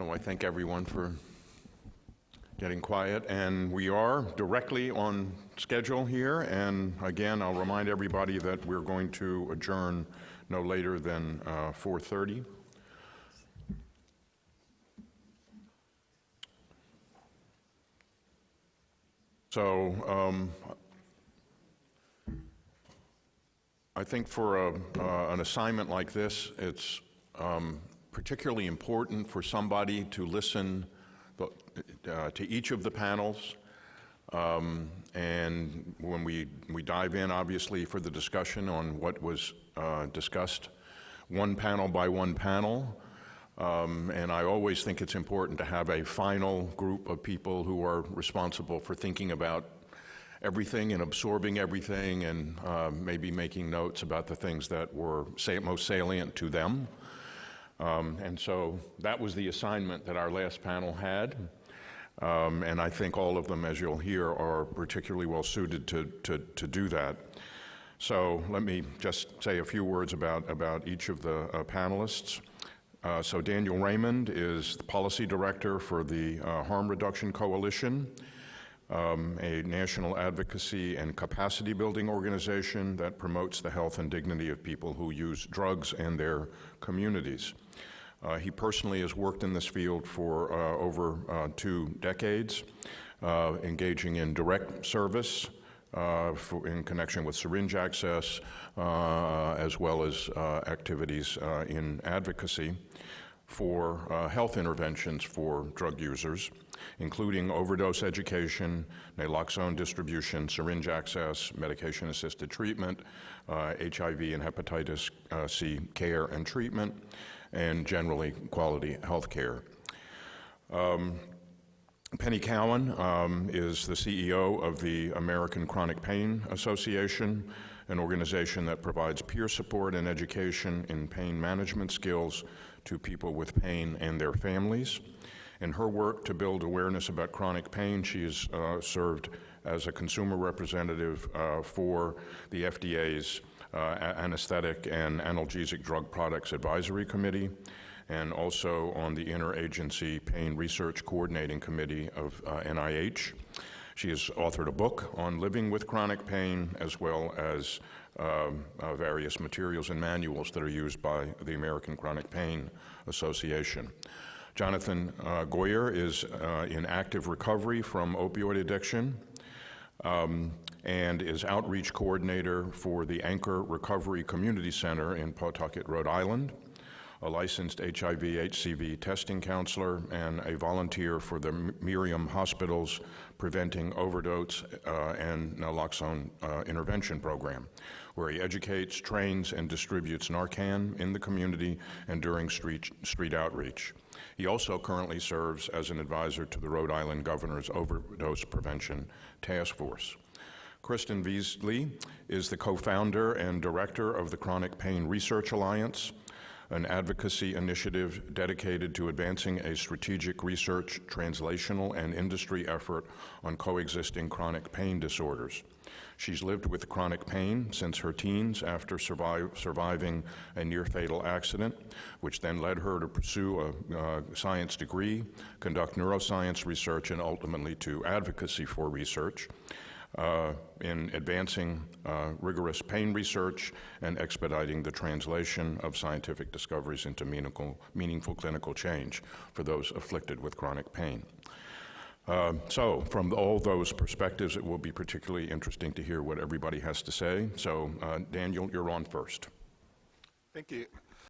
I thank everyone for getting quiet, and we are directly on schedule here. And again, I'll remind everybody that we're going to adjourn no later than 4:30. So I think for an assignment like this, it's particularly important for somebody to listen to each of the panels. And when we dive in, obviously, for the discussion on what was discussed, one panel by one panel. And I always think it's important to have a final group of people who are responsible for thinking about everything and absorbing everything and maybe making notes about the things that were most salient to them. And so that was the assignment that our last panel had. And I think all of them, as you'll hear, are particularly well suited to do that. So let me just say a few words about each of the panelists. So Daniel Raymond is the Policy Director for the Harm Reduction Coalition, a national advocacy and capacity building organization that promotes the health and dignity of people who use drugs and their communities. He personally has worked in this field for over 2 decades, engaging in direct service in connection with syringe access, as well as activities in advocacy for health interventions for drug users, including overdose education, naloxone distribution, syringe access, medication-assisted treatment, HIV and hepatitis C care and treatment, and generally quality health care. Penny Cowan is the CEO of the American Chronic Pain Association, an organization that provides peer support and education in pain management skills to people with pain and their families. In her work to build awareness about chronic pain, she has served as a consumer representative for the FDA's Anesthetic and Analgesic Drug Products Advisory Committee, and also on the Interagency Pain Research Coordinating Committee of NIH. She has authored a book on living with chronic pain, as well as various materials and manuals that are used by the American Chronic Pain Association. Jonathan Goyer is in active recovery from opioid addiction and is outreach coordinator for the Anchor Recovery Community Center in Pawtucket, Rhode Island, a licensed HIV/HCV testing counselor, and a volunteer for the Miriam Hospital's Preventing Overdose and Naloxone Intervention Program, where he educates, trains, and distributes Narcan in the community and during street outreach. He also currently serves as an advisor to the Rhode Island Governor's Overdose Prevention Task Force. Kristen Veasley is the co-founder and director of the Chronic Pain Research Alliance, an advocacy initiative dedicated to advancing a strategic research, translational, and industry effort on coexisting chronic pain disorders. She's lived with chronic pain since her teens after surviving a near-fatal accident, which then led her to pursue a science degree, conduct neuroscience research, and ultimately to advocacy for research in advancing rigorous pain research and expediting the translation of scientific discoveries into meaningful clinical change for those afflicted with chronic pain. So from all those perspectives, it will be particularly interesting to hear what everybody has to say. So Daniel, you're on first. Thank you.